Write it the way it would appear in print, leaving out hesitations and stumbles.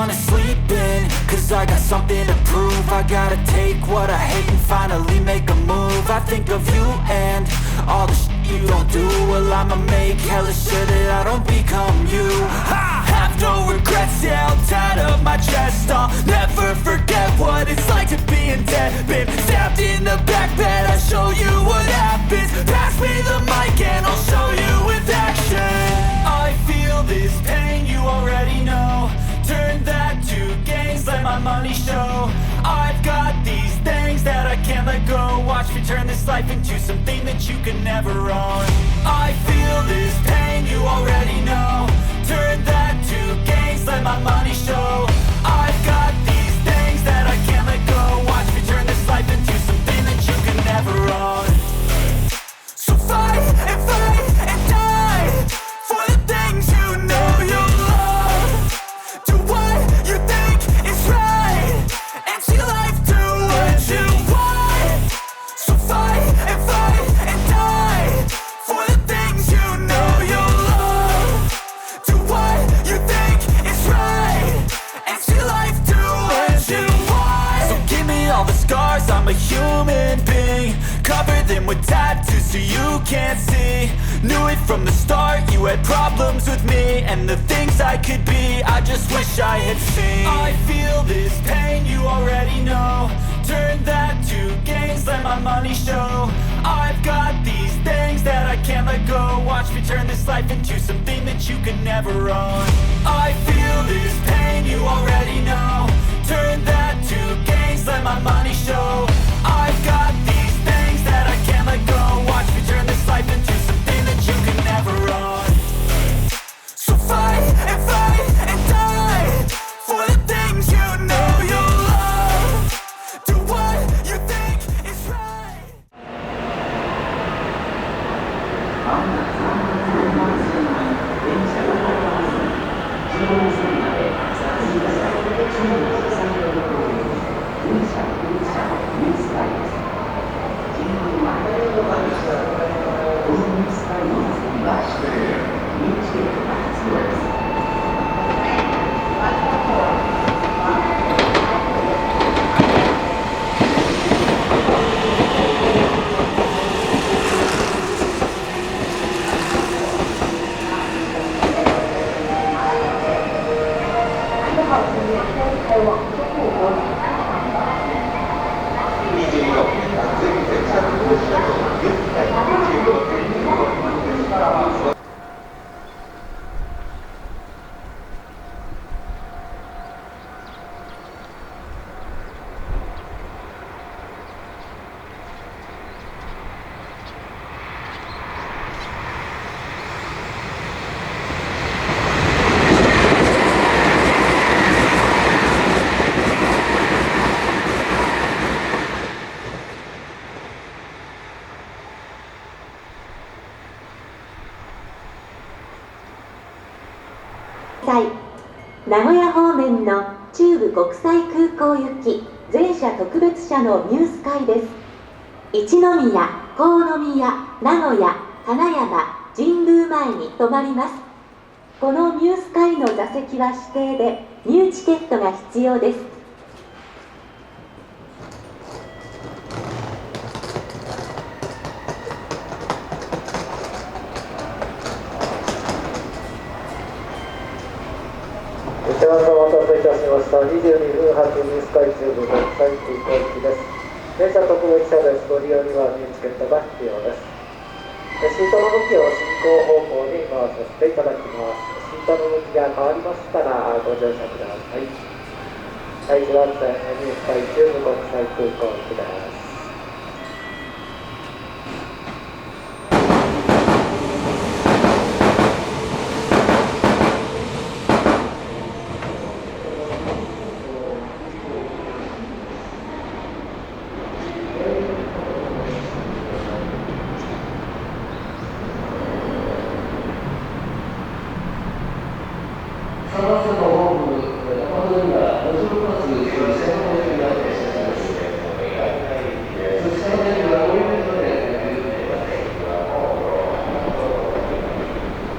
wanna sleep in, cause I got something to prove. I gotta take what I hate and finally make a move. I think of you and all the shit you don't do. Well, I'ma make hella sure that I don't become you. I have no regrets, yeah, I'll tie up my chest. I'll never forget what it's like to be in debt. Been stabbed in the back bed, I'll show you what happens. Pass me the mic and I'll show you with action. I feel this pain, you already know. Turn that to gains, let my money show. I've got these things that I can't let go. Watch me turn this life into something that you can never own. I feel this pain, you already know. Turn that to gains, let my money show. I've got these things that I can't let go. Watch me turn this life into something that you can never own. So fight and fight and die for the things you know you love. Do what you think is right and see life do what you want. So fight and die for the things you know you love. Do what you think is right and see life do what you want. So give me all the scars, I'm a human being. Cover them with tattoos so you can't see. Knew it from the start, you had problems with me and the things I could be, I just wish I had seen. I feel this pain, you already know. Turn that to gains, let my money show. I've got these things that I can't let go. Watch me turn this life into something that you can never own. I feel this pain, you already know. Turn that to gains, let my money show. I've got these things that I can't let go. Watch me turn this life into something that you can never own. So fight and die for the things you know you love. Do what you think is right. 名古屋方面の中部国際空港行き全車特別車のミュースカイです。一宮、国宮、名古屋、金山、神宮前に停まります。このミュースカイの座席は指定で入チケットが必要です。お待たせいたしました。22分発ミュースカイ中部国際空港行きです。電車特別車です。ご利用には入チケットが必要です。シートの向きを進行方向に回させていただきます。シートの向きが変わりましたらご乗車ください。第1番線ミュースカイ中部国際空港行きです。